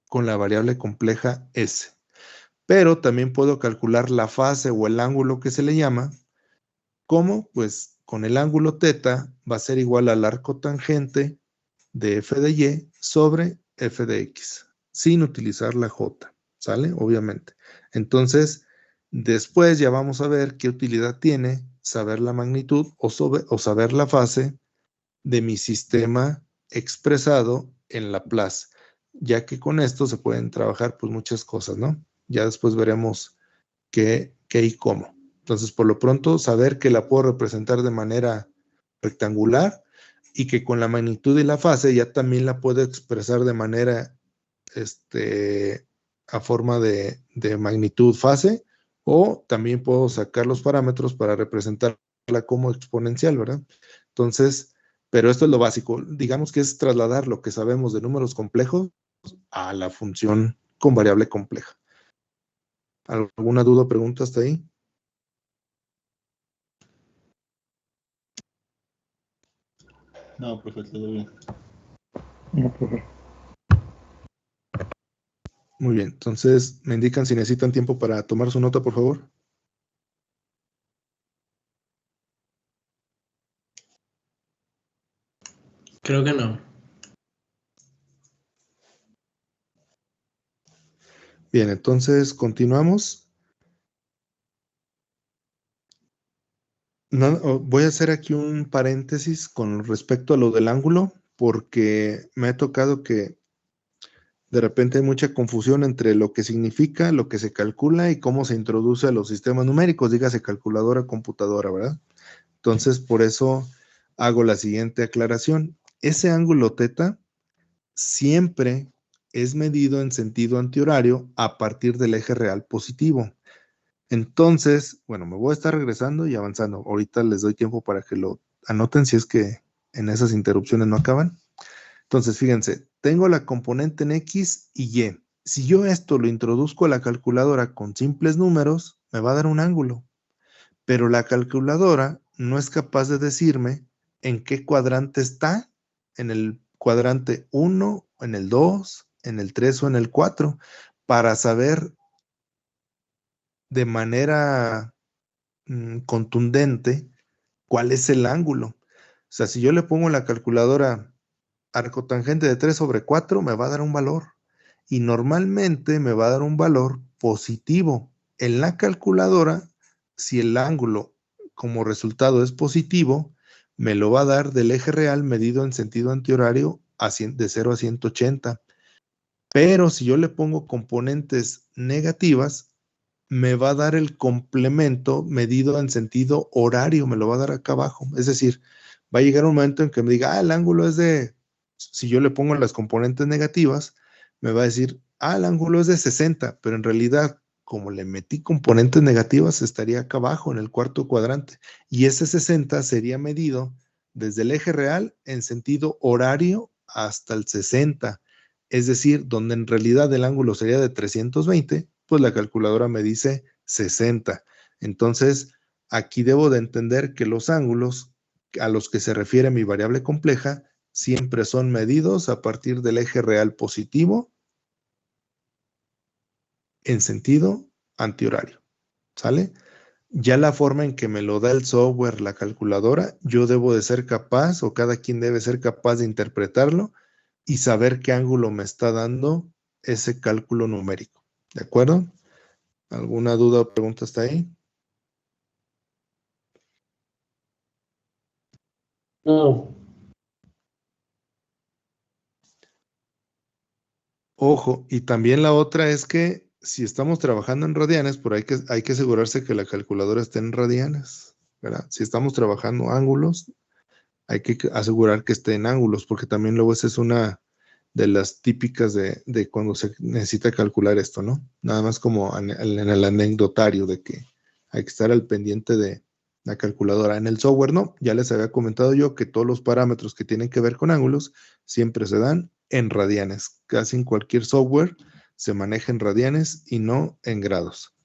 con la variable compleja S. Pero también puedo calcular la fase o el ángulo que se le llama. ¿Cómo? Pues con el ángulo θ va a ser igual al arco tangente de f de y sobre f de x, sin utilizar la j, ¿sale? Obviamente. Entonces, después ya vamos a ver qué utilidad tiene saber la magnitud o saber la fase de mi sistema expresado en Laplace, ya que con esto se pueden trabajar pues muchas cosas, ¿no? Ya después veremos qué y cómo. Entonces, por lo pronto, saber que la puedo representar de manera rectangular y que con la magnitud y la fase ya también la puedo expresar de manera a forma de magnitud fase, o también puedo sacar los parámetros para representarla como exponencial, ¿verdad? Entonces, pero esto es lo básico. Digamos que es trasladar lo que sabemos de números complejos a la función con variable compleja. ¿Alguna duda o pregunta hasta ahí? No, profe, todo bien. No, profe. Muy bien, entonces me indican si necesitan tiempo para tomar su nota, por favor. Creo que no. Bien, entonces continuamos. Voy a hacer aquí un paréntesis con respecto a lo del ángulo, porque me ha tocado que de repente hay mucha confusión entre lo que significa, lo que se calcula y cómo se introduce a los sistemas numéricos, dígase calculadora, computadora, ¿verdad? Entonces, por eso hago la siguiente aclaración. Ese ángulo θ siempre es medido en sentido antihorario a partir del eje real positivo. Entonces, bueno, me voy a estar regresando y avanzando. Ahorita les doy tiempo para que lo anoten si es que en esas interrupciones no acaban. Entonces, fíjense, tengo la componente en X y Y. Si yo esto lo introduzco a la calculadora con simples números, me va a dar un ángulo. Pero la calculadora no es capaz de decirme en qué cuadrante está, en el cuadrante 1, en el 2, en el 3 o en el 4, para saber de manera contundente cuál es el ángulo. O sea, si yo le pongo en la calculadora arco tangente de 3 sobre 4, me va a dar un valor. Y normalmente me va a dar un valor positivo. En la calculadora, si el ángulo como resultado es positivo, me lo va a dar del eje real medido en sentido antihorario de 0 a 180. Pero si yo le pongo componentes negativas, me va a dar el complemento medido en sentido horario, me lo va a dar acá abajo. Es decir, va a llegar un momento en que me diga, el ángulo es de, si yo le pongo las componentes negativas, me va a decir, el ángulo es de 60, pero en realidad, como le metí componentes negativas, estaría acá abajo en el cuarto cuadrante. Y ese 60 sería medido desde el eje real en sentido horario hasta el 60. Es decir, donde en realidad el ángulo sería de 320, pues la calculadora me dice 60. Entonces, aquí debo de entender que los ángulos a los que se refiere mi variable compleja siempre son medidos a partir del eje real positivo en sentido antihorario. ¿Sale? Ya la forma en que me lo da el software, la calculadora, yo debo de ser capaz, o cada quien debe ser capaz de interpretarlo y saber qué ángulo me está dando ese cálculo numérico. ¿De acuerdo? ¿Alguna duda o pregunta hasta ahí? No. Ojo, y también la otra es que si estamos trabajando en radianes, por ahí hay que asegurarse que la calculadora esté en radianes, ¿verdad? Si estamos trabajando ángulos, hay que asegurar que esté en ángulos, porque también luego esa es una de las típicas de cuando se necesita calcular esto, ¿no? Nada más como en el anecdotario de que hay que estar al pendiente de la calculadora. En el software no, ya les había comentado yo que todos los parámetros que tienen que ver con ángulos siempre se dan en radianes. Casi en cualquier software se maneja en radianes y no en grados.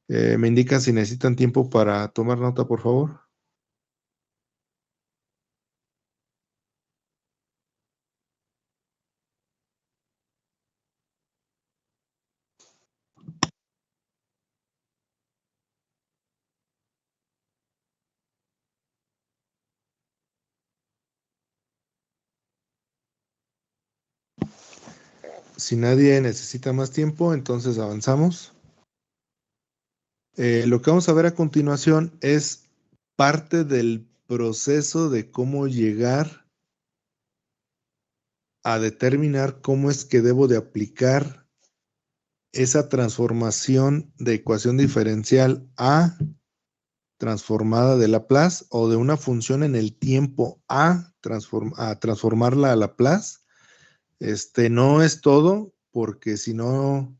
Me indican si necesitan tiempo para tomar nota, por favor. si nadie necesita más tiempo, entonces avanzamos. Lo que vamos a ver a continuación es parte del proceso de cómo llegar a determinar cómo es que debo de aplicar esa transformación de ecuación diferencial a transformada de Laplace o de una función en el tiempo a transformarla a Laplace. No es todo, porque si no,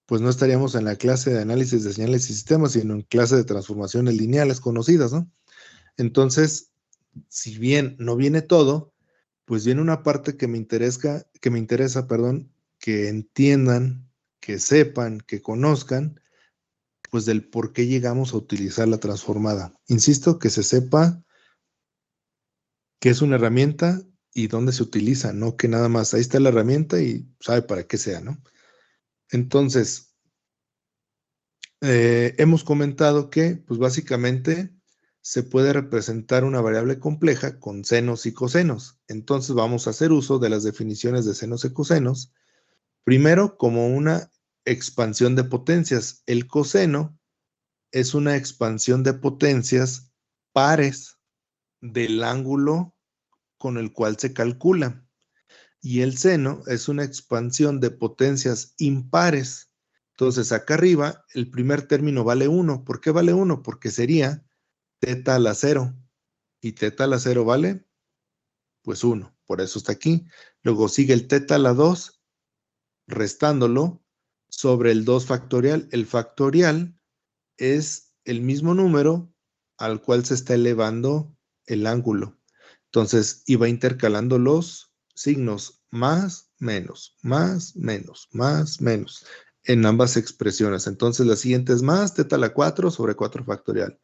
pues no estaríamos en la clase de análisis de señales y sistemas, sino en clase de transformaciones lineales conocidas, ¿no? Entonces, si bien no viene todo, pues viene una parte que me interesa, que entiendan, que sepan, que conozcan, pues del por qué llegamos a utilizar la transformada. Insisto, que se sepa que es una herramienta y dónde se utiliza, no que nada más ahí está la herramienta y sabe para qué sea, ¿no? Entonces, hemos comentado que, pues básicamente, se puede representar una variable compleja con senos y cosenos. Entonces vamos a hacer uso de las definiciones de senos y cosenos. Primero, como una expansión de potencias. El coseno es una expansión de potencias pares del ángulo con el cual se calcula. Y el seno es una expansión de potencias impares. Entonces, acá arriba, el primer término vale 1. ¿Por qué vale 1? Porque sería teta a la 0. Y teta a la 0 vale, pues 1. Por eso está aquí. Luego sigue el teta a la 2, restándolo sobre el 2 factorial. El factorial es el mismo número al cual se está elevando el ángulo. Entonces, iba intercalando los signos más, menos, más, menos, más, menos en ambas expresiones. Entonces, la siguiente es más teta a la 4 sobre 4 factorial,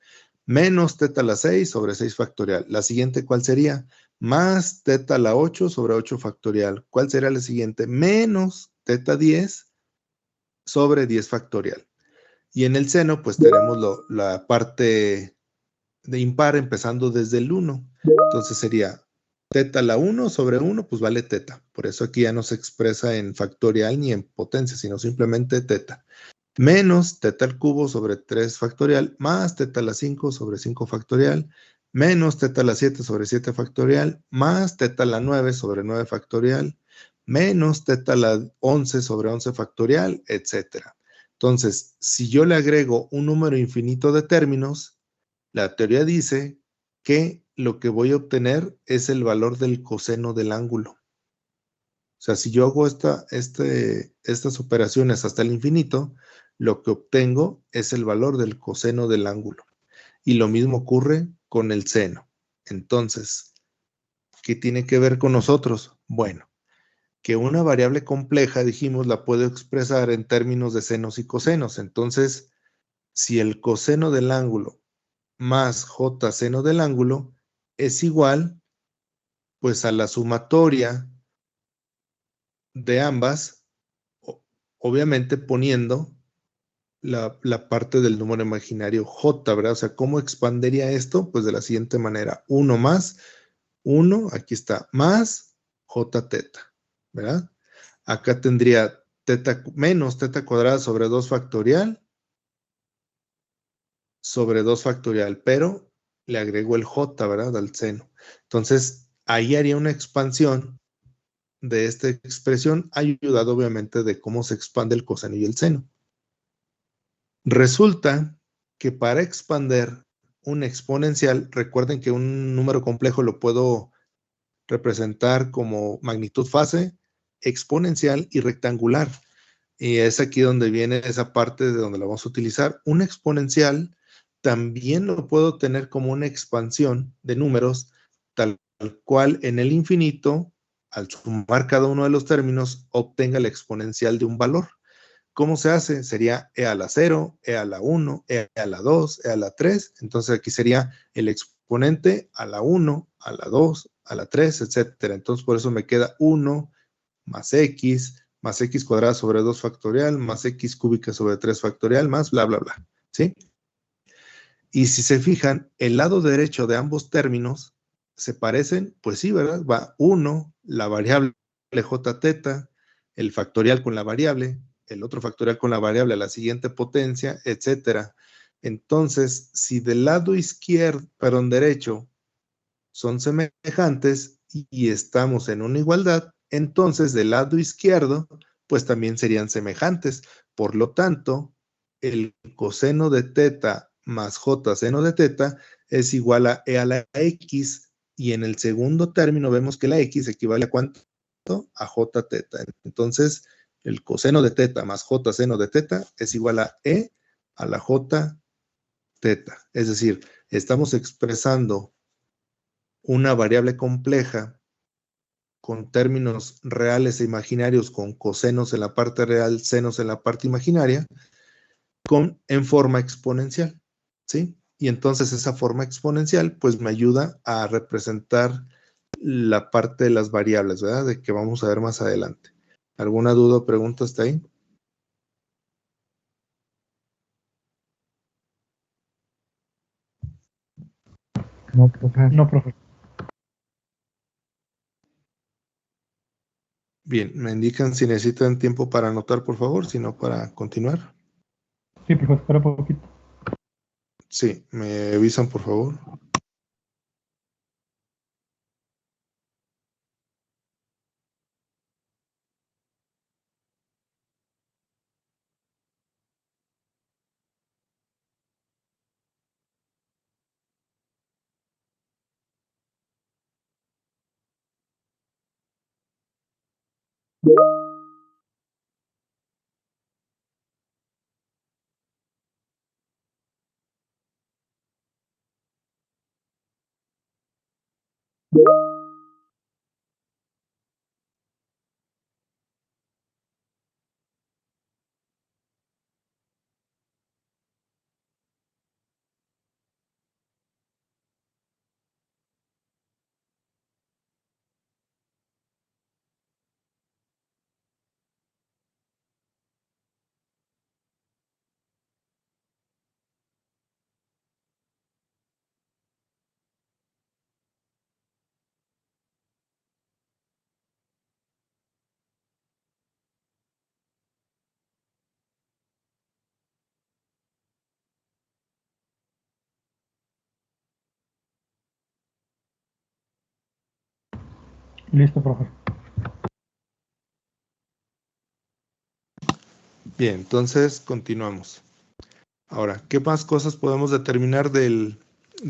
menos teta a la 6 sobre 6 factorial. La siguiente, ¿cuál sería? Más teta a la 8 sobre 8 factorial. ¿Cuál sería la siguiente? Menos teta 10 sobre 10 factorial. Y en el seno, pues tenemos la parte de impar empezando desde el 1. Entonces sería teta a la 1 sobre 1, pues vale teta. Por eso aquí ya no se expresa en factorial ni en potencia, sino simplemente teta. Menos teta al cubo sobre 3 factorial, más teta a la 5 sobre 5 factorial, menos teta a la 7 sobre 7 factorial, más teta a la 9 sobre 9 factorial, menos teta a la 11 sobre 11 factorial, etcétera. Entonces, si yo le agrego un número infinito de términos, la teoría dice que lo que voy a obtener es el valor del coseno del ángulo. O sea, si yo hago estas operaciones hasta el infinito, lo que obtengo es el valor del coseno del ángulo. Y lo mismo ocurre con el seno. Entonces, ¿qué tiene que ver con nosotros? Bueno, que una variable compleja, dijimos, la puedo expresar en términos de senos y cosenos. Entonces, si el coseno del ángulo más j seno del ángulo es igual, pues a la sumatoria de ambas, obviamente poniendo la parte del número imaginario j, ¿verdad? O sea, ¿cómo expandería esto? Pues de la siguiente manera, 1 más 1, aquí está, más j teta, ¿verdad? Acá tendría teta menos teta cuadrada sobre 2 factorial, pero le agrego el j, ¿verdad? Al seno. Entonces, ahí haría una expansión de esta expresión, ayudado obviamente de cómo se expande el coseno y el seno. Resulta que para expander un exponencial, recuerden que un número complejo lo puedo representar como magnitud fase, exponencial y rectangular. Y es aquí donde viene esa parte de donde la vamos a utilizar. Un exponencial también lo puedo tener como una expansión de números, tal cual en el infinito, al sumar cada uno de los términos, obtenga el exponencial de un valor. ¿Cómo se hace? Sería e a la 0, e a la 1, e a la 2, e a la 3. Entonces aquí sería el exponente a la 1, a la 2, a la 3, etcétera. Entonces por eso me queda 1 más x cuadrada sobre 2 factorial, más x cúbica sobre 3 factorial, más bla, bla, bla. ¿Sí? Y si se fijan, el lado derecho de ambos términos se parecen, pues sí, ¿verdad? Va 1, la variable j teta, el factorial con la variable, el otro factorial con la variable a la siguiente potencia, etcétera. Entonces, si del lado izquierdo, perdón, derecho, son semejantes y estamos en una igualdad, entonces del lado izquierdo, pues también serían semejantes. Por lo tanto, el coseno de teta más j seno de teta es igual a e a la x, y en el segundo término vemos que la x equivale a ¿cuánto? A j teta. Entonces, el coseno de teta más j seno de teta es igual a e a la j teta. Es decir, estamos expresando una variable compleja con términos reales e imaginarios, con cosenos en la parte real, senos en la parte imaginaria, en forma exponencial, ¿sí? Y entonces esa forma exponencial pues me ayuda a representar la parte de las variables, ¿verdad? De que vamos a ver más adelante. ¿Alguna duda o pregunta hasta ahí? No, profe. No, profe. Bien, me indican si necesitan tiempo para anotar, por favor, si no para continuar. Sí, profe, espera un poquito. Sí, me avisan, por favor. Listo, profe. Bien, entonces continuamos. Ahora, ¿qué más cosas podemos determinar de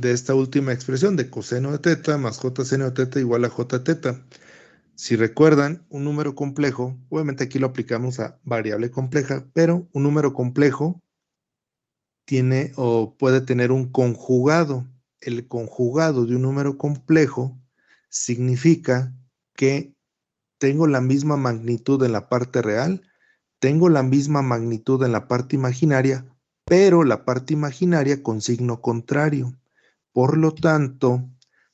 esta última expresión de coseno de teta más j seno de teta igual a j teta? Si recuerdan, un número complejo, obviamente aquí lo aplicamos a variable compleja, pero un número complejo tiene o puede tener un conjugado. El conjugado de un número complejo significa que tengo la misma magnitud en la parte real, tengo la misma magnitud en la parte imaginaria, pero la parte imaginaria con signo contrario. Por lo tanto,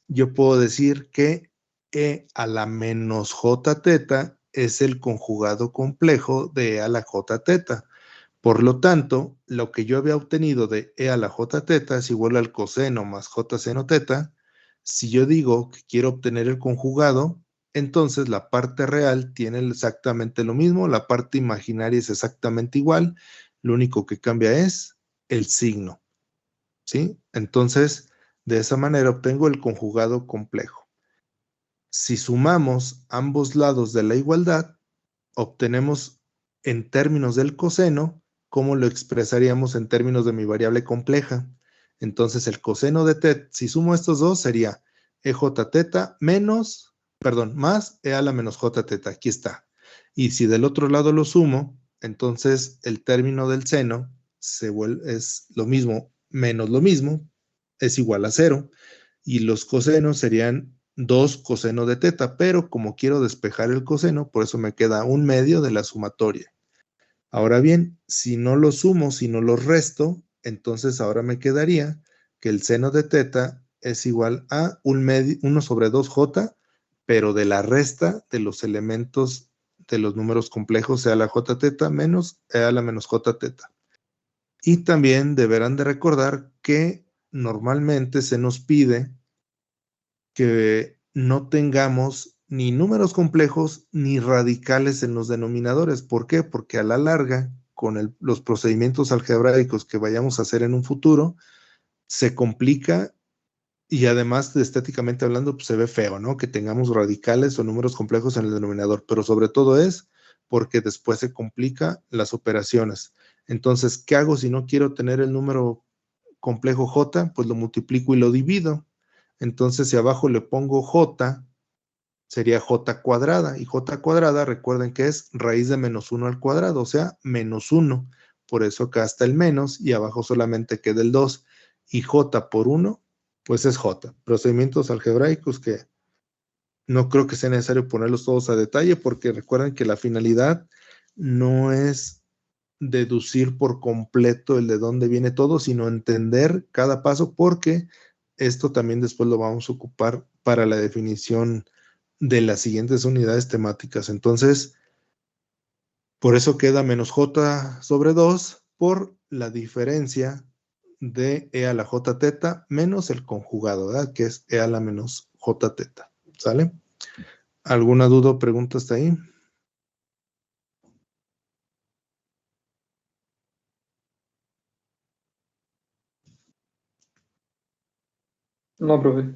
yo puedo decir que e a la menos j teta es el conjugado complejo de e a la j teta. Por lo tanto, lo que yo había obtenido de e a la j teta es igual al coseno más j seno teta. Si yo digo que quiero obtener el conjugado, entonces la parte real tiene exactamente lo mismo, la parte imaginaria es exactamente igual, lo único que cambia es el signo, ¿sí? Entonces, de esa manera obtengo el conjugado complejo. Si sumamos ambos lados de la igualdad, obtenemos en términos del coseno, ¿cómo lo expresaríamos en términos de mi variable compleja? Entonces el coseno de teta, si sumo estos dos, sería ej teta menos, perdón, más e a la menos j teta, aquí está. Y si del otro lado lo sumo, entonces el término del seno es lo mismo menos lo mismo, es igual a 0. Y los cosenos serían 2 coseno de teta, pero como quiero despejar el coseno, por eso me queda un medio de la sumatoria. Ahora bien, si no lo sumo, si no lo resto, entonces ahora me quedaría que el seno de teta es igual a 1 sobre 2j, pero de la resta de los elementos de los números complejos, e a la j teta menos e a la menos j teta. Y también deberán de recordar que normalmente se nos pide que no tengamos ni números complejos ni radicales en los denominadores. ¿Por qué? Porque a la larga, con los procedimientos algebraicos que vayamos a hacer en un futuro, se complica y además, estéticamente hablando, pues se ve feo, ¿no? Que tengamos radicales o números complejos en el denominador, pero sobre todo es porque después se complica las operaciones. Entonces, ¿qué hago si no quiero tener el número complejo j? Pues lo multiplico y lo divido. Entonces, si abajo le pongo j, sería j cuadrada. Y j cuadrada, recuerden que es raíz de menos 1 al cuadrado, o sea, menos 1. Por eso acá está el menos y abajo solamente queda el 2. Y j por 1, pues es j. Procedimientos algebraicos que no creo que sea necesario ponerlos todos a detalle porque recuerden que la finalidad no es deducir por completo el de dónde viene todo, sino entender cada paso porque esto también después lo vamos a ocupar para la definición de las siguientes unidades temáticas. Entonces, por eso queda menos j sobre 2 por la diferencia de e a la j teta menos el conjugado, ¿verdad? Que es e a la menos j teta. ¿Sale? ¿Alguna duda o pregunta hasta ahí? No, profe.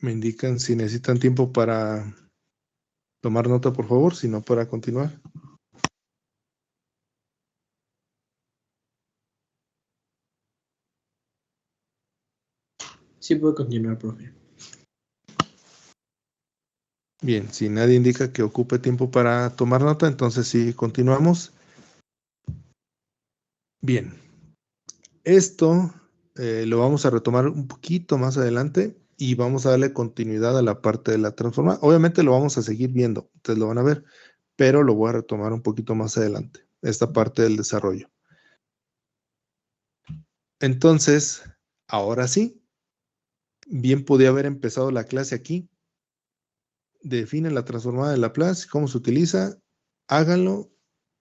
Me indican si necesitan tiempo para tomar nota, por favor, si no, para continuar. Sí puede continuar, profe. Bien, si nadie indica que ocupe tiempo para tomar nota, entonces sí, continuamos. Bien, esto lo vamos a retomar un poquito más adelante y vamos a darle continuidad a la parte de la transformada. Obviamente lo vamos a seguir viendo, ustedes lo van a ver, pero lo voy a retomar un poquito más adelante, esta parte del desarrollo. Entonces, ahora sí, bien podía haber empezado la clase aquí. Definen la transformada de Laplace, cómo se utiliza, háganlo.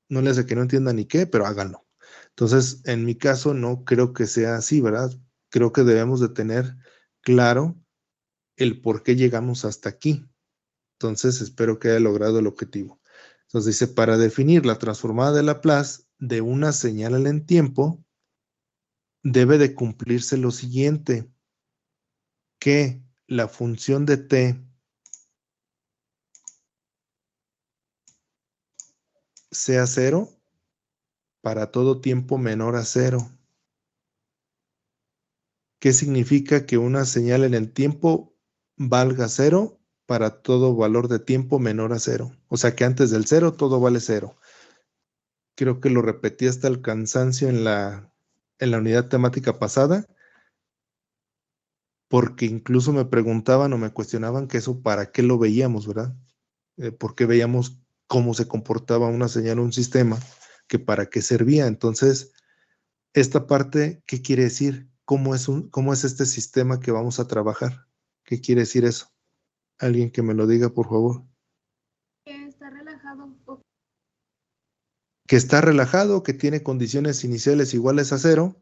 No les hace que no entiendan ni qué, pero háganlo. Entonces, en mi caso, no creo que sea así, ¿verdad? Creo que debemos de tener claro el por qué llegamos hasta aquí. Entonces, espero que haya logrado el objetivo. Entonces, dice, para definir la transformada de Laplace de una señal en el tiempo, debe de cumplirse lo siguiente, que la función de t sea 0 para todo tiempo menor a 0. ¿Qué significa que una señal en el tiempo valga 0 para todo valor de tiempo menor a 0? O sea que antes del 0 todo vale 0. Creo que lo repetí hasta el cansancio en la unidad temática pasada, porque incluso me preguntaban o me cuestionaban que eso para qué lo veíamos, ¿verdad? ¿Por qué veíamos cómo se comportaba una señal o un sistema? Que para qué servía. Entonces, esta parte, ¿qué quiere decir? ¿Cómo es este sistema que vamos a trabajar? ¿Qué quiere decir eso? Alguien que me lo diga, por favor. Que está relajado. Que está relajado, que tiene condiciones iniciales iguales a 0.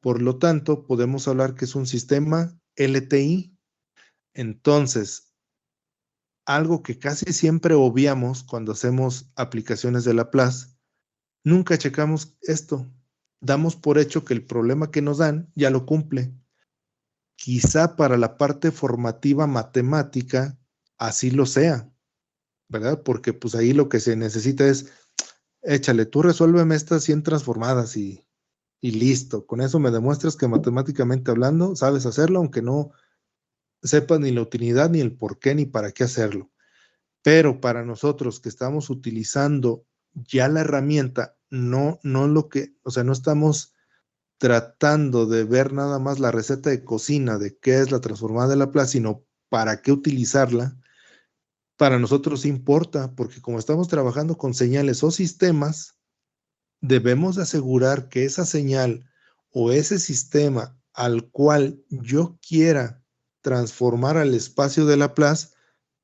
Por lo tanto, podemos hablar que es un sistema LTI. Entonces, algo que casi siempre obviamos cuando hacemos aplicaciones de Laplace, nunca checamos esto. Damos por hecho que el problema que nos dan ya lo cumple. Quizá para la parte formativa matemática así lo sea, ¿verdad? Porque pues ahí lo que se necesita es, échale, tú resuélveme estas 100 transformadas y listo. Con eso me demuestras que matemáticamente hablando sabes hacerlo, aunque no sepas ni la utilidad, ni el por qué, ni para qué hacerlo. Pero para nosotros que estamos utilizando ya la herramienta, no lo que, o sea, no estamos tratando de ver nada más la receta de cocina de qué es la transformada de Laplace, sino para qué utilizarla, para nosotros importa, porque como estamos trabajando con señales o sistemas, debemos asegurar que esa señal o ese sistema al cual yo quiera transformar al espacio de Laplace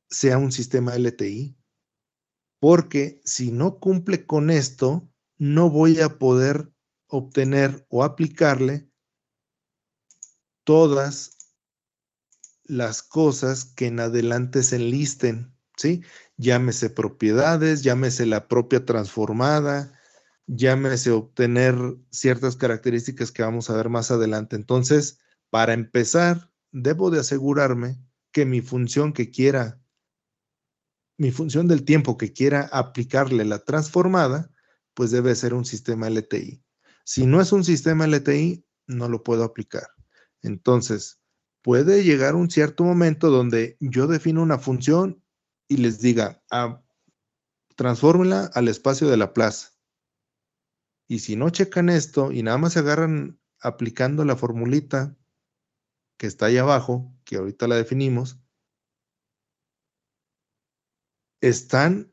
sea un sistema LTI. Porque si no cumple con esto, no voy a poder obtener o aplicarle todas las cosas que en adelante se enlisten, ¿sí? Llámese propiedades, llámese la propia transformada, llámese obtener ciertas características que vamos a ver más adelante. Entonces, para empezar, debo de asegurarme que mi función del tiempo que quiera aplicarle la transformada, pues debe ser un sistema LTI. Si no es un sistema LTI, no lo puedo aplicar. Entonces, puede llegar un cierto momento donde yo defino una función y les diga, transfórmela al espacio de Laplace. Y si no checan esto y nada más se agarran aplicando la formulita que está ahí abajo, que ahorita la definimos, están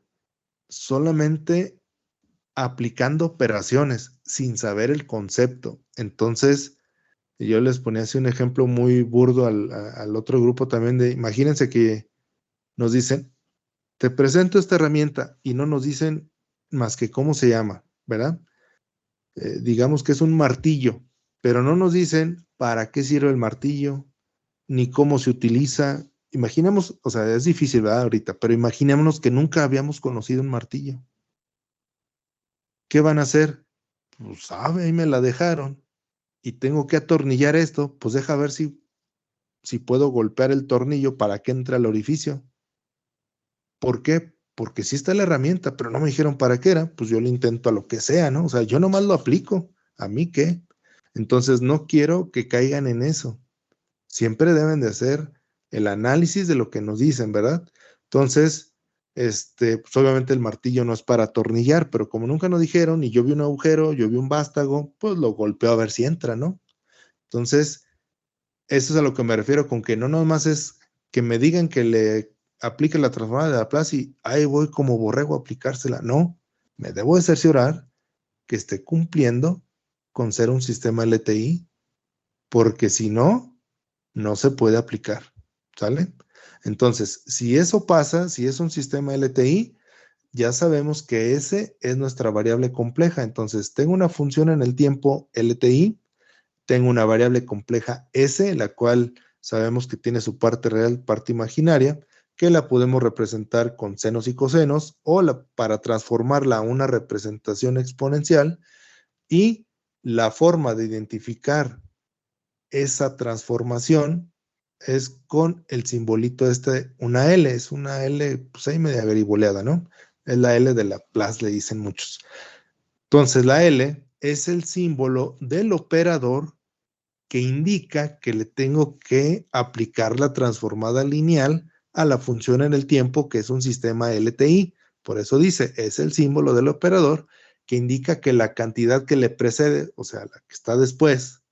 solamente aplicando operaciones sin saber el concepto. Entonces, yo les ponía así un ejemplo muy burdo al otro grupo también de, imagínense que nos dicen, te presento esta herramienta y no nos dicen más que cómo se llama, ¿verdad? Digamos que es un martillo, pero no nos dicen para qué sirve el martillo, ni cómo se utiliza. Imaginemos, o sea, es difícil, ¿verdad? Ahorita, pero imaginémonos que nunca habíamos conocido un martillo. ¿Qué van a hacer? Pues sabe, ahí me la dejaron y tengo que atornillar esto, pues deja ver si puedo golpear el tornillo para que entre al orificio. ¿Por qué? Porque sí está la herramienta, pero no me dijeron para qué era, pues yo lo intento a lo que sea, ¿no? O sea, yo nomás lo aplico, ¿a mí qué? Entonces no quiero que caigan en eso. Siempre deben de hacer el análisis de lo que nos dicen, ¿verdad? Entonces, pues obviamente el martillo no es para atornillar, pero como nunca nos dijeron y yo vi un agujero, yo vi un vástago, pues lo golpeo a ver si entra, ¿no? Entonces, eso es a lo que me refiero con que no nomás es que me digan que le aplique la transformada de Laplace y ahí voy como borrego a aplicársela. No, me debo de cerciorar que esté cumpliendo con ser un sistema LTI, porque si no, no se puede aplicar, ¿sale? Entonces, si eso pasa, si es un sistema LTI, ya sabemos que S es nuestra variable compleja. Entonces, tengo una función en el tiempo LTI, tengo una variable compleja S, la cual sabemos que tiene su parte real, parte imaginaria, que la podemos representar con senos y cosenos, o para transformarla a una representación exponencial, y la forma de identificar esa transformación es con el simbolito una L, es una L, pues ahí media gariboleada, ¿no? Es la L de Laplace, le dicen muchos. Entonces, la L es el símbolo del operador que indica que le tengo que aplicar la transformada lineal a la función en el tiempo, que es un sistema LTI. Por eso dice, es el símbolo del operador que indica que la cantidad que le precede, o sea, la que está después,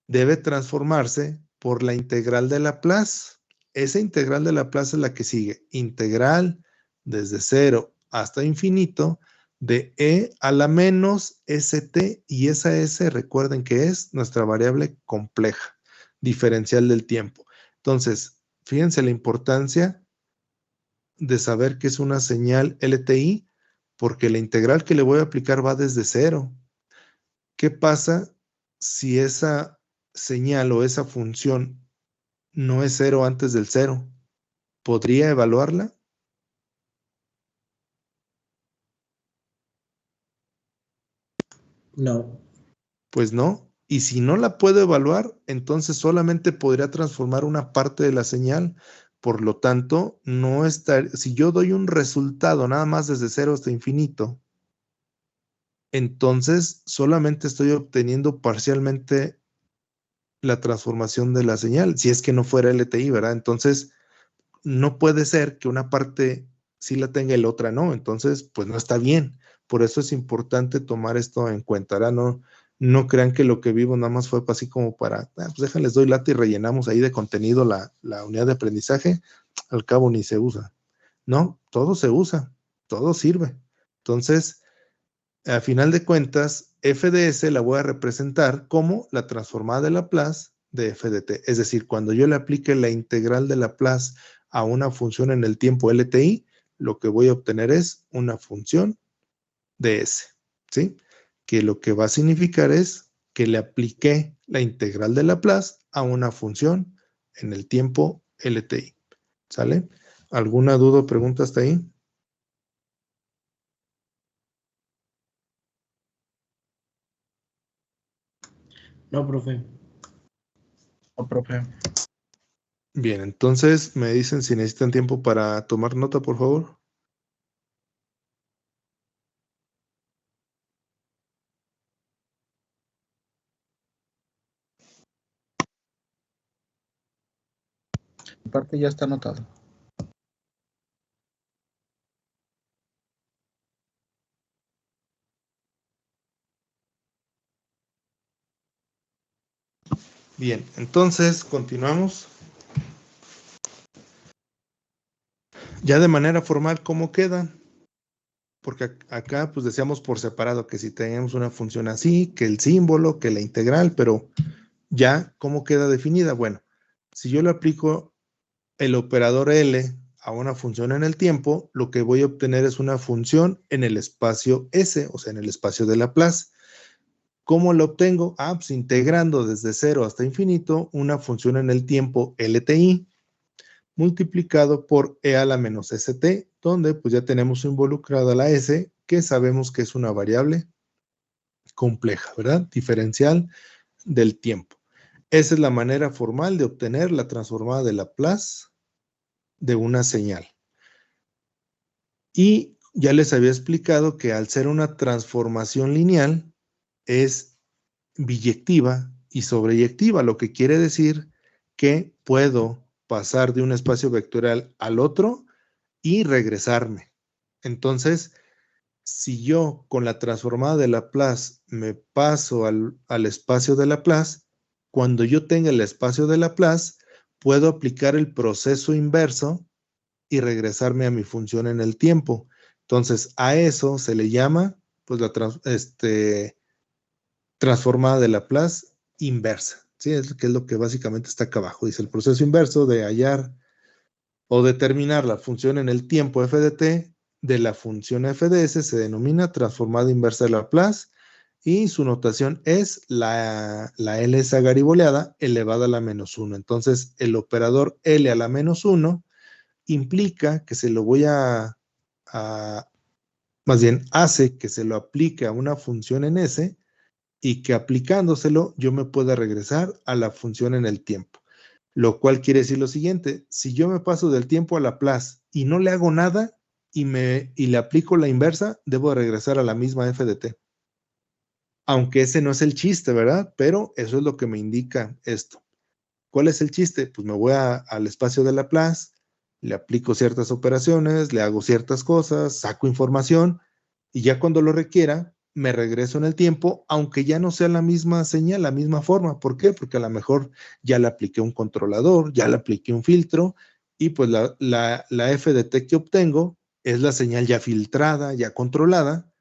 debe transformarse por la integral de Laplace. Esa integral de Laplace es la que sigue. Integral desde 0 hasta infinito de e a la menos st, y esa s, recuerden que es nuestra variable compleja, diferencial del tiempo. Entonces, fíjense la importancia de saber que es una señal LTI, porque la integral que le voy a aplicar va desde 0. ¿Qué pasa si esa señal o esa función no es 0 antes del 0? ¿Podría evaluarla? No. Pues no. Y si no la puedo evaluar, entonces solamente podría transformar una parte de la señal. Por lo tanto, si yo doy un resultado nada más desde 0 hasta infinito, entonces solamente estoy obteniendo parcialmente la transformación de la señal, si es que no fuera LTI, ¿verdad? Entonces, no puede ser que una parte sí la tenga y la otra no. Entonces, pues no está bien. Por eso es importante tomar esto en cuenta. Ahora no crean que lo que vivo nada más fue así como para, pues déjenles doy lata y rellenamos ahí de contenido la unidad de aprendizaje. Al cabo ni se usa. No, todo se usa, todo sirve. Entonces, a final de cuentas, f de s la voy a representar como la transformada de Laplace de f de t. Es decir, cuando yo le aplique la integral de Laplace a una función en el tiempo LTI, lo que voy a obtener es una función de s, ¿sí? Que lo que va a significar es que le apliqué la integral de Laplace a una función en el tiempo LTI. ¿Sale? ¿Alguna duda o pregunta hasta ahí? No, profe. No, profe. Bien, entonces me dicen si necesitan tiempo para tomar nota, por favor. Mi parte ya está anotado. Bien, entonces continuamos. Ya de manera formal, ¿cómo queda? Porque acá pues decíamos por separado que si tenemos una función así, que el símbolo, que la integral, pero ya, ¿cómo queda definida? Bueno, si yo le aplico el operador L a una función en el tiempo, lo que voy a obtener es una función en el espacio S, o sea, en el espacio de Laplace. ¿Cómo lo obtengo? Pues integrando desde 0 hasta infinito una función en el tiempo LTI multiplicado por e a la menos st, donde pues ya tenemos involucrada la s, que sabemos que es una variable compleja, ¿verdad? Diferencial del tiempo. Esa es la manera formal de obtener la transformada de Laplace de una señal. Y ya les había explicado que al ser una transformación lineal es biyectiva y sobreyectiva, lo que quiere decir que puedo pasar de un espacio vectorial al otro y regresarme. Entonces, si yo con la transformada de Laplace me paso al espacio de Laplace, cuando yo tenga el espacio de Laplace, puedo aplicar el proceso inverso y regresarme a mi función en el tiempo. Entonces, a eso se le llama pues la transformada de Laplace inversa. ¿Sí? Que es lo que básicamente está acá abajo. Dice el proceso inverso de hallar o determinar la función en el tiempo f de t de la función f de s se denomina transformada inversa de Laplace y su notación es la L esa gariboleada elevada a la menos 1. Entonces, el operador L a la menos 1 implica que se lo voy más bien hace que se lo aplique a una función en S y que aplicándoselo yo me pueda regresar a la función en el tiempo. Lo cual quiere decir lo siguiente, si yo me paso del tiempo a Laplace y no le hago nada y le aplico la inversa, debo regresar a la misma f de t. Aunque ese no es el chiste, ¿verdad? Pero eso es lo que me indica esto. ¿Cuál es el chiste? Pues me voy al espacio de Laplace, le aplico ciertas operaciones, le hago ciertas cosas, saco información y ya cuando lo requiera, me regreso en el tiempo, aunque ya no sea la misma señal, la misma forma. ¿Por qué? Porque a lo mejor ya le apliqué un controlador, ya le apliqué un filtro y pues la f de t que obtengo es la señal ya filtrada, ya controlada,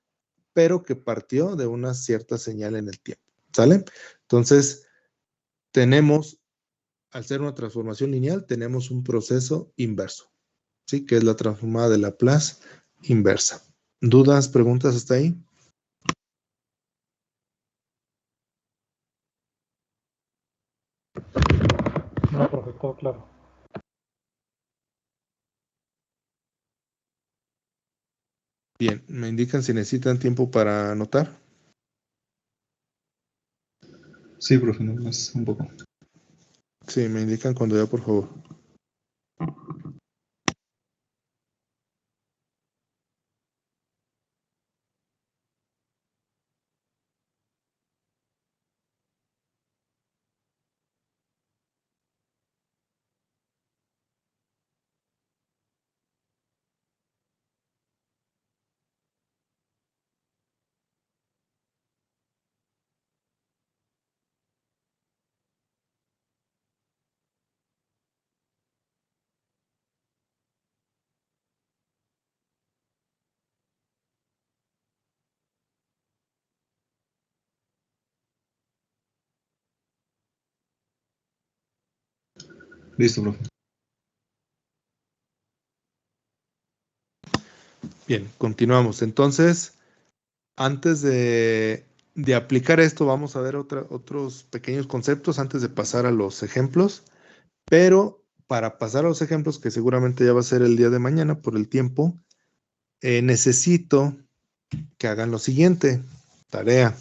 pero que partió de una cierta señal en el tiempo. ¿Sale? Entonces, tenemos al ser una transformación lineal, tenemos un proceso inverso, ¿sí? Que es la transformada de Laplace inversa. ¿Dudas, preguntas hasta ahí? No, profe, todo claro. Bien, me indican si necesitan tiempo para anotar. Sí, profe, no más un poco. Sí, me indican cuando ya, por favor. Listo, profe. Bien, continuamos. Entonces, antes de aplicar esto, vamos a ver otros pequeños conceptos antes de pasar a los ejemplos. Pero para pasar a los ejemplos, que seguramente ya va a ser el día de mañana por el tiempo, necesito que hagan lo siguiente. Tarea.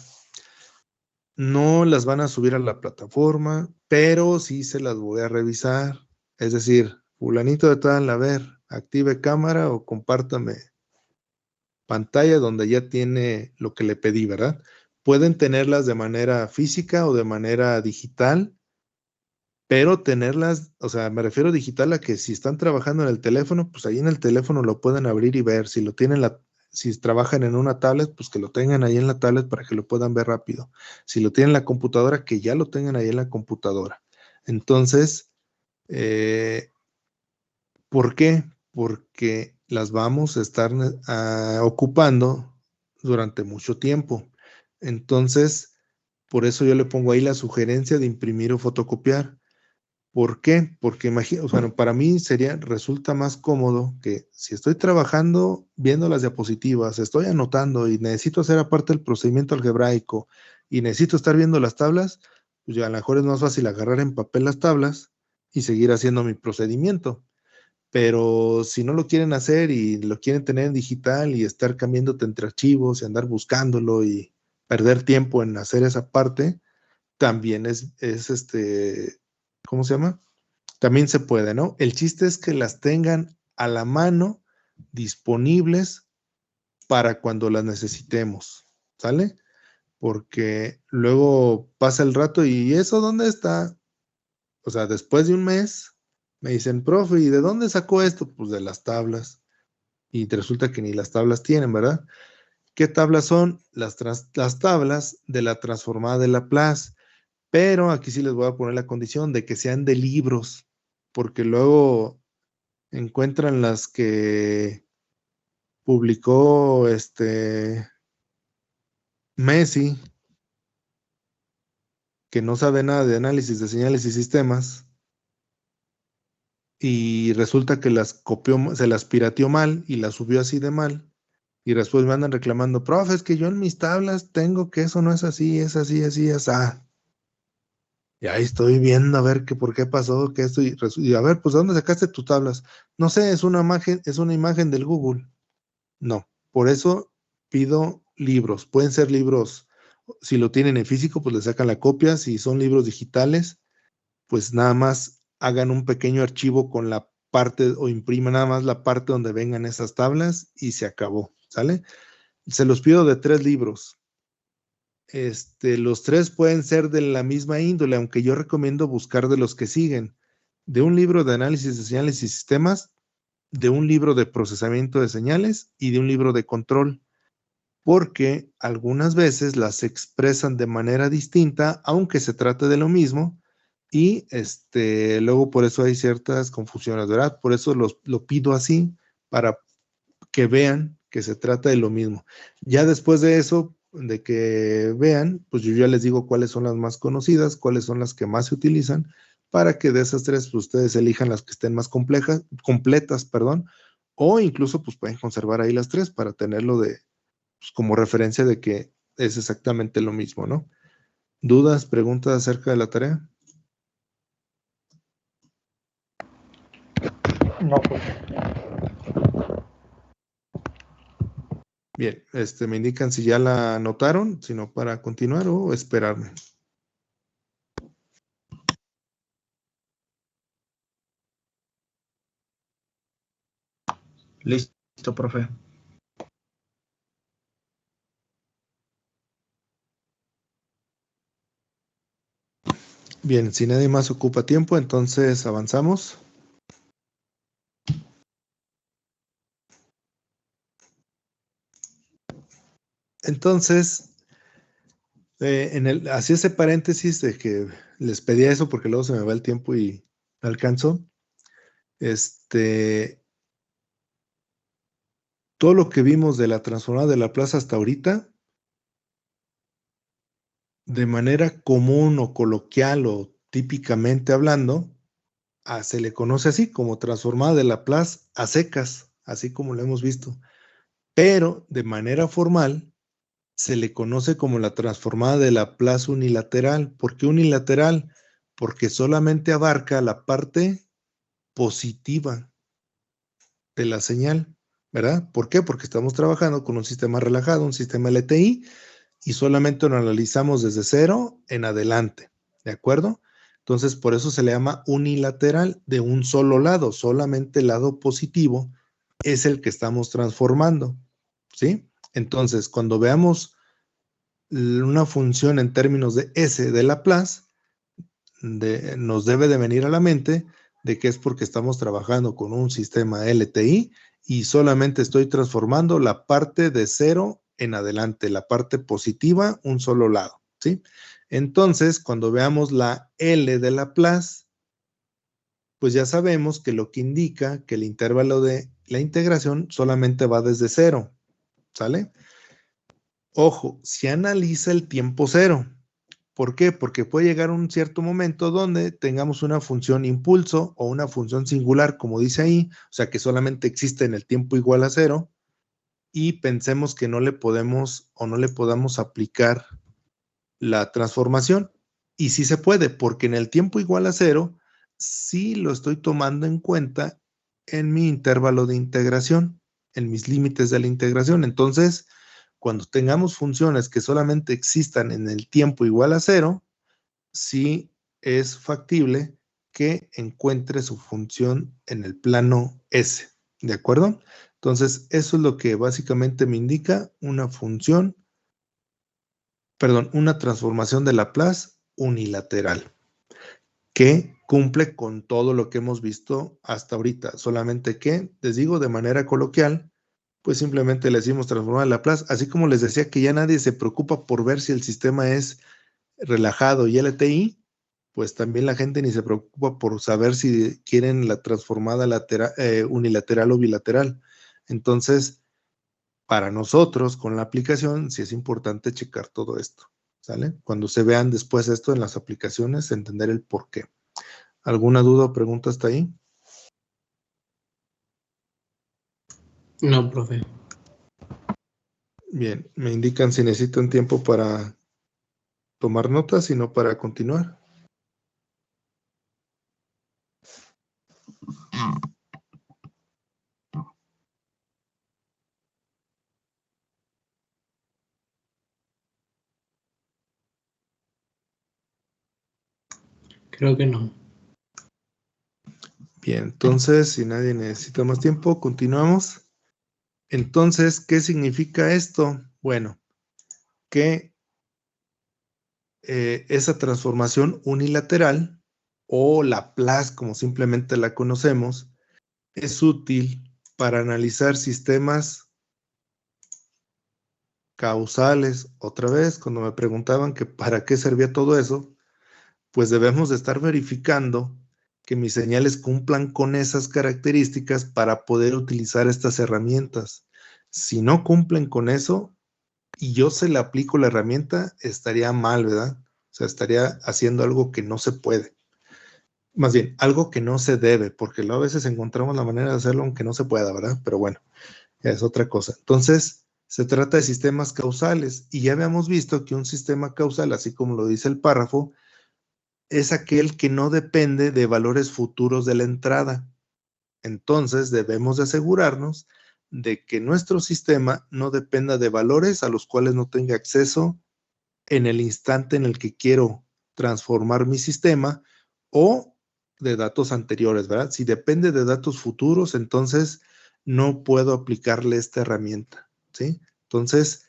No las van a subir a la plataforma, pero sí se las voy a revisar. Es decir, fulanito de tal, a ver, active cámara o compártame pantalla donde ya tiene lo que le pedí, ¿verdad? Pueden tenerlas de manera física o de manera digital, pero tenerlas, o sea, me refiero digital a que si están trabajando en el teléfono, pues ahí en el teléfono lo pueden abrir y ver. Si lo tienen si trabajan en una tablet, pues que lo tengan ahí en la tablet para que lo puedan ver rápido. Si lo tienen en la computadora, que ya lo tengan ahí en la computadora. Entonces, ¿por qué? Porque las vamos a estar ocupando durante mucho tiempo. Entonces, por eso yo le pongo ahí la sugerencia de imprimir o fotocopiar. ¿Por qué? Porque bueno, para mí resulta más cómodo que si estoy trabajando viendo las diapositivas, estoy anotando y necesito hacer aparte el procedimiento algebraico y necesito estar viendo las tablas, pues ya a lo mejor es más fácil agarrar en papel las tablas y seguir haciendo mi procedimiento. Pero si no lo quieren hacer y lo quieren tener en digital y estar cambiándote entre archivos y andar buscándolo y perder tiempo en hacer esa parte, también es ¿cómo se llama? También se puede, ¿no? El chiste es que las tengan a la mano, disponibles para cuando las necesitemos, ¿sale? Porque luego pasa el rato y ¿eso dónde está? O sea, después de un mes me dicen, profe, ¿y de dónde sacó esto? Pues de las tablas. Y resulta que ni las tablas tienen, ¿verdad? ¿Qué tablas son? Las tablas de la transformada de Laplace. Pero aquí sí les voy a poner la condición de que sean de libros, porque luego encuentran las que publicó Messi, que no sabe nada de análisis de señales y sistemas, y resulta que las copió, se las pirateó mal y las subió así de mal, y después me andan reclamando, profe, es que yo en mis tablas tengo que eso no es así, es así, así, es así. Y ahí estoy viendo a ver por qué pasó, que esto, y a ver, pues ¿de dónde sacaste tus tablas? No sé, es una imagen del Google. No, por eso pido libros. Pueden ser libros, si lo tienen en físico, pues le sacan la copia. Si son libros digitales, pues nada más hagan un pequeño archivo con la parte o impriman nada más la parte donde vengan esas tablas y se acabó, ¿sale? Se los pido de 3 libros. Los 3 pueden ser de la misma índole, aunque yo recomiendo buscar de los que siguen. De un libro de análisis de señales y sistemas, de un libro de procesamiento de señales y de un libro de control, porque algunas veces las expresan de manera distinta, aunque se trate de lo mismo, y luego por eso hay ciertas confusiones, ¿verdad? Por eso lo pido así, para que vean que se trata de lo mismo. Ya después de eso, de que vean, pues yo ya les digo cuáles son las más conocidas, cuáles son las que más se utilizan, para que de esas 3 pues, ustedes elijan las que estén más completas, perdón, o incluso pues pueden conservar ahí las 3 para tenerlo pues, como referencia de que es exactamente lo mismo, ¿no? ¿Dudas, preguntas acerca de la tarea? No, pues. Bien, me indican si ya la anotaron, sino para continuar o esperarme. Listo, profe. Bien, si nadie más ocupa tiempo, entonces avanzamos. Entonces, hacía ese paréntesis de que les pedía eso porque luego se me va el tiempo y no alcanzo. Todo lo que vimos de la transformada de Laplace hasta ahorita, de manera común o coloquial o típicamente hablando, se le conoce así como transformada de Laplace a secas, así como lo hemos visto. Pero de manera formal se le conoce como la transformada de Laplace unilateral. ¿Por qué unilateral? porque solamente abarca la parte positiva de la señal, ¿verdad? ¿Por qué? Porque estamos trabajando con un sistema relajado, un sistema LTI, y solamente lo analizamos desde 0 en adelante, ¿de acuerdo? Entonces, por eso se le llama unilateral, de un solo lado, solamente el lado positivo es el que estamos transformando, ¿sí? Entonces, cuando veamos una función en términos de S de Laplace, nos debe de venir a la mente de que es porque estamos trabajando con un sistema LTI y solamente estoy transformando la parte de 0 en adelante, la parte positiva, un solo lado, ¿sí? Entonces, cuando veamos la L de Laplace, pues ya sabemos que lo que indica que el intervalo de la integración solamente va desde 0, ¿sale? Ojo, si analiza el tiempo 0. ¿Por qué? Porque puede llegar un cierto momento donde tengamos una función impulso o una función singular, como dice ahí, o sea, que solamente existe en el tiempo igual a 0, y pensemos que no le podemos o no le podamos aplicar la transformación. Y sí se puede, porque en el tiempo igual a 0, sí lo estoy tomando en cuenta en mi intervalo de integración, en mis límites de la integración. Entonces, cuando tengamos funciones que solamente existan en el tiempo igual a 0, sí es factible que encuentre su función en el plano S, ¿de acuerdo? Entonces, eso es lo que básicamente me indica una una transformación de Laplace unilateral, que cumple con todo lo que hemos visto hasta ahorita, solamente que, les digo de manera coloquial, pues simplemente le decimos transformar de Laplace, así como les decía que ya nadie se preocupa por ver si el sistema es relajado y LTI, pues también la gente ni se preocupa por saber si quieren la transformada unilateral o bilateral. Entonces, para nosotros con la aplicación sí es importante checar todo esto, ¿sale? Cuando se vean después esto en las aplicaciones, entender el por qué. ¿Alguna duda o pregunta hasta ahí? No, profe. Bien, me indican si necesitan tiempo para tomar notas y no para continuar. Creo que no. Bien, entonces, si nadie necesita más tiempo, continuamos. Entonces, ¿qué significa esto? Bueno, que esa transformación unilateral o Laplace, como simplemente la conocemos, es útil para analizar sistemas causales. Otra vez, cuando me preguntaban que para qué servía todo eso, pues debemos de estar verificando que mis señales cumplan con esas características para poder utilizar estas herramientas. Si no cumplen con eso y yo se le aplico la herramienta, estaría mal, ¿verdad? O sea, estaría haciendo algo que no se puede. Más bien, algo que no se debe, porque luego a veces encontramos la manera de hacerlo aunque no se pueda, ¿verdad? Pero bueno, ya es otra cosa. Entonces, se trata de sistemas causales y ya habíamos visto que un sistema causal, así como lo dice el párrafo, es aquel que no depende de valores futuros de la entrada. Entonces, debemos de asegurarnos de que nuestro sistema no dependa de valores a los cuales no tenga acceso en el instante en el que quiero transformar mi sistema o de datos anteriores, ¿verdad? Si depende de datos futuros, entonces no puedo aplicarle esta herramienta, ¿sí? Entonces,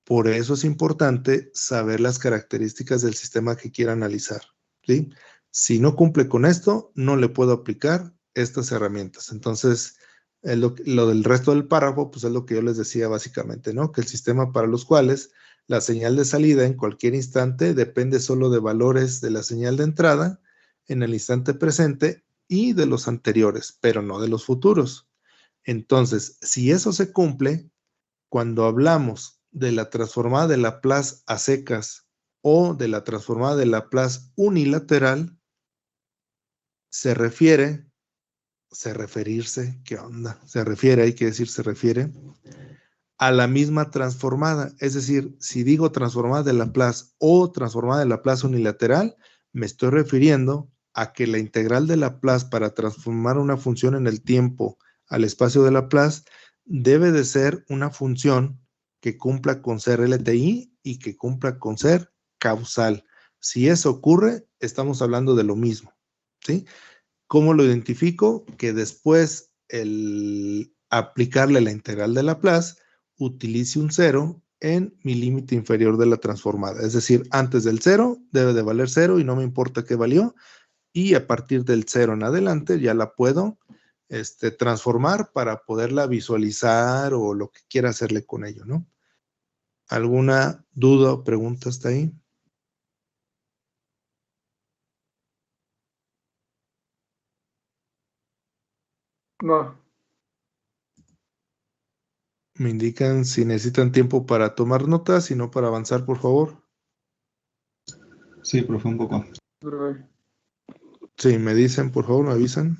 por eso es importante saber las características del sistema que quiera analizar, ¿sí? Si no cumple con esto, no le puedo aplicar estas herramientas. Entonces, lo del resto del párrafo, pues es lo que yo les decía básicamente, ¿no? Que el sistema para los cuales la señal de salida en cualquier instante depende solo de valores de la señal de entrada en el instante presente y de los anteriores, pero no de los futuros. Entonces, si eso se cumple, cuando hablamos de la transformada de Laplace a secas o de la transformada de Laplace unilateral, se refiere, ¿qué onda? Se refiere, hay que decir, se refiere a la misma transformada. Es decir, si digo transformada de Laplace o transformada de Laplace unilateral, Me estoy refiriendo a que la integral de Laplace para transformar una función en el tiempo al espacio de Laplace debe de ser una función que cumpla con ser LTI y que cumpla con ser causal. Si eso ocurre, estamos hablando de lo mismo, ¿sí? ¿Cómo lo identifico? Que después el aplicarle la integral de Laplace utilice un cero en mi límite inferior de la transformada. Es decir, antes del cero debe de valer cero y no me importa qué valió. Y a partir del cero en adelante ya la puedo transformar para poderla visualizar o lo que quiera hacerle con ello, ¿no? ¿Alguna duda o pregunta hasta ahí? No. Me indican si necesitan tiempo para tomar notas y no para avanzar, por favor. Sí, profe, un poco. Profe. Sí, me dicen, por favor, me avisan.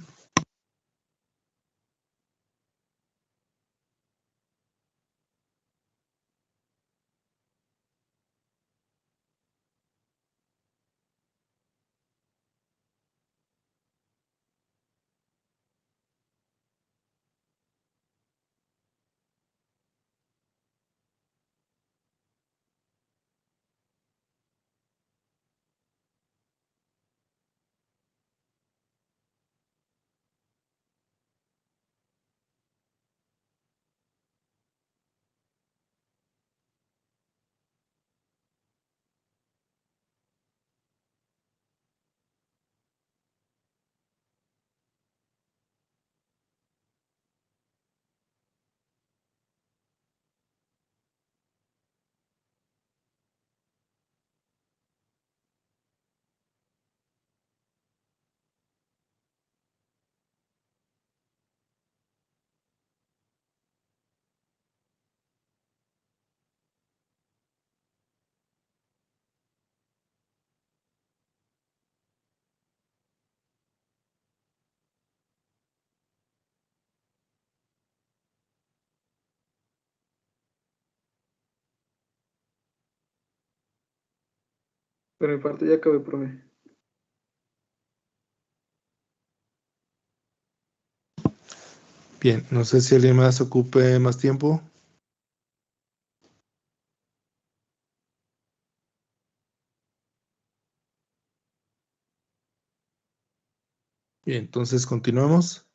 Por mi parte ya acabé, profe. Bien, no sé si alguien más ocupe más tiempo. Bien, entonces continuamos.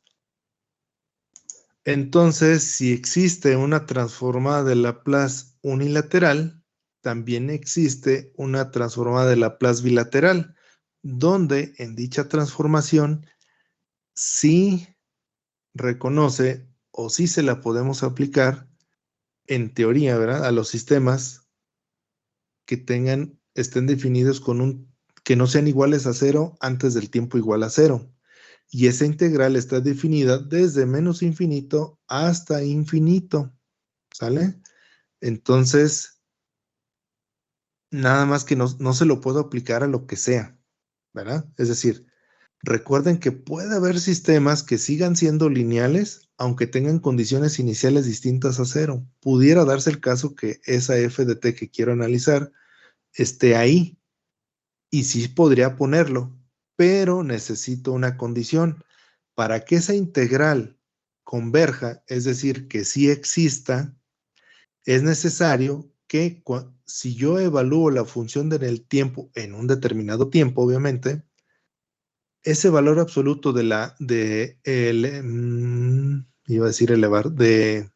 Entonces, si existe una transformada de Laplace unilateral, también existe una transformada de Laplace bilateral, donde en dicha transformación sí reconoce o sí se la podemos aplicar en teoría, ¿verdad? A los sistemas que estén definidos que no sean iguales a cero antes del tiempo igual a cero. Y esa integral está definida desde menos infinito hasta infinito, ¿sale? Entonces, nada más que no se lo puedo aplicar a lo que sea, ¿verdad? Es decir, recuerden que puede haber sistemas que sigan siendo lineales, aunque tengan condiciones iniciales distintas a cero. Pudiera darse el caso que esa f de t que quiero analizar esté ahí, y sí podría ponerlo, pero necesito una condición. Para que esa integral converja, es decir, que sí exista, es necesario que si yo evalúo la función en el tiempo, en un determinado tiempo, obviamente, ese valor absoluto iba a decir elevar, de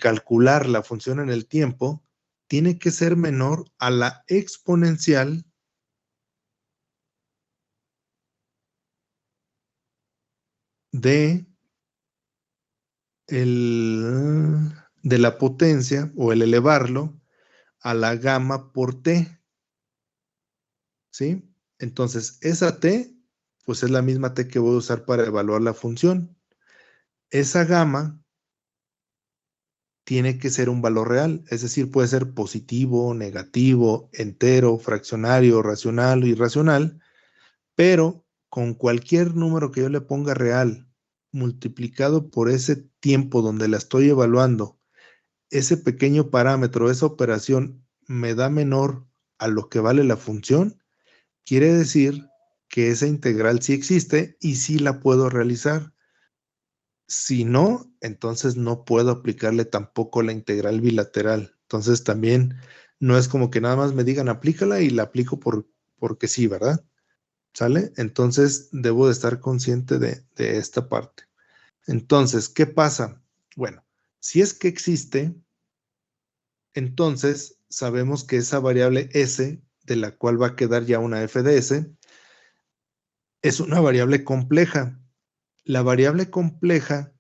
calcular la función en el tiempo, tiene que ser menor a la exponencial de la potencia o el elevarlo a la gamma por t, ¿sí? Entonces, esa t, pues es la misma t que voy a usar para evaluar la función. Esa gamma tiene que ser un valor real, es decir, puede ser positivo, negativo, entero, fraccionario, racional o irracional, pero con cualquier número que yo le ponga real multiplicado por ese tiempo donde la estoy evaluando, ese pequeño parámetro, esa operación me da menor a lo que vale la función, quiere decir que esa integral sí existe y sí la puedo realizar. Si no, entonces no puedo aplicarle tampoco la integral bilateral. Entonces también no es como que nada más me digan aplícala y la aplico porque sí, ¿verdad? ¿Sale? Entonces debo de estar consciente de esta parte. Entonces, ¿qué pasa? Bueno, si es que existe, entonces sabemos que esa variable S, de la cual va a quedar ya una f de S, es una variable compleja. La variable compleja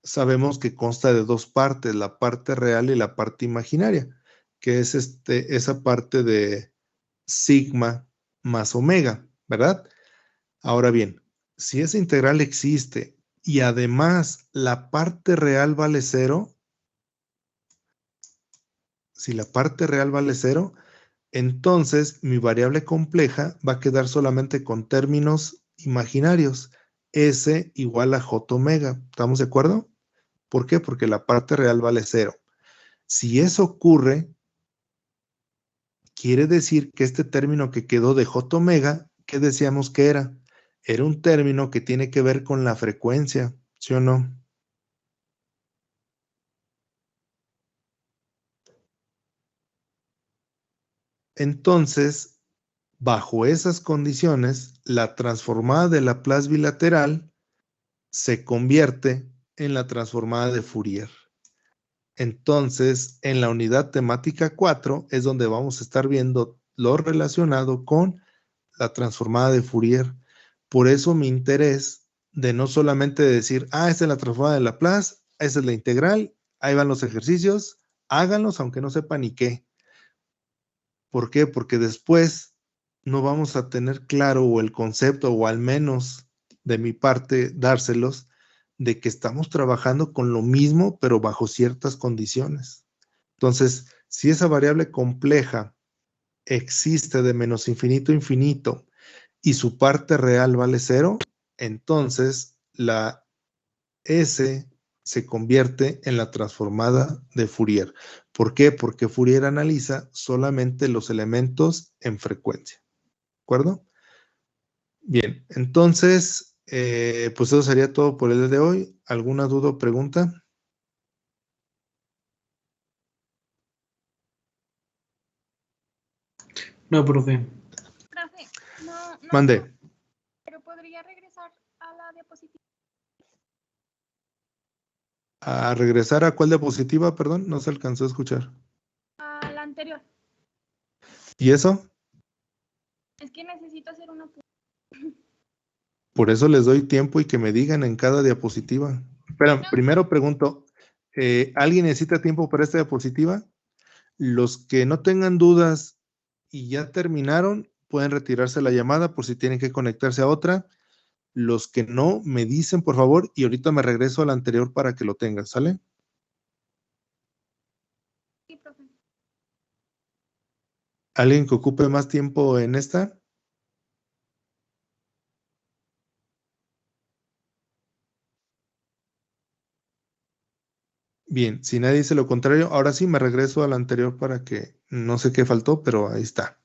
sabemos que consta de dos partes, la parte real y la parte imaginaria, que es esa parte de sigma más omega, ¿verdad? Ahora bien, si esa integral existe y además la parte real vale 0, si la parte real vale 0, entonces mi variable compleja va a quedar solamente con términos imaginarios, S igual a J omega. ¿Estamos de acuerdo? ¿Por qué? Porque la parte real vale 0. Si eso ocurre, quiere decir que este término que quedó de J omega, ¿qué decíamos que era? Era un término que tiene que ver con la frecuencia, ¿sí o no? Entonces, bajo esas condiciones, la transformada de Laplace bilateral se convierte en la transformada de Fourier. Entonces, en la unidad temática 4 es donde vamos a estar viendo lo relacionado con la transformada de Fourier. Por eso mi interés de no solamente decir, esta es la transformada de Laplace, esa es la integral, ahí van los ejercicios, háganlos aunque no sepan ni qué. ¿Por qué? Porque después no vamos a tener claro o el concepto, o al menos de mi parte dárselos, de que estamos trabajando con lo mismo, pero bajo ciertas condiciones. Entonces, si esa variable compleja existe de menos infinito a infinito y su parte real vale 0, entonces la S se convierte en la transformada de Fourier. ¿Por qué? Porque Fourier analiza solamente los elementos en frecuencia. ¿De acuerdo? Bien, entonces, pues eso sería todo por el día de hoy. ¿Alguna duda o pregunta? No, profe. Profe, no, Mande. pero podría regresar a la diapositiva. ¿A regresar a cuál diapositiva? Perdón, no se alcanzó a escuchar. A la anterior. ¿Y eso? Es que necesito hacer una. Por eso les doy tiempo y que me digan en cada diapositiva. Pero primero pregunto, ¿alguien necesita tiempo para esta diapositiva? Los que no tengan dudas y ya terminaron, pueden retirarse la llamada por si tienen que conectarse a otra. Los que no, me dicen por favor y ahorita me regreso a la anterior para que lo tengan, ¿sale? Sí, profe. ¿Alguien que ocupe más tiempo en esta? Bien, si nadie dice lo contrario, ahora sí me regreso a la anterior para que no sé qué faltó, pero ahí está.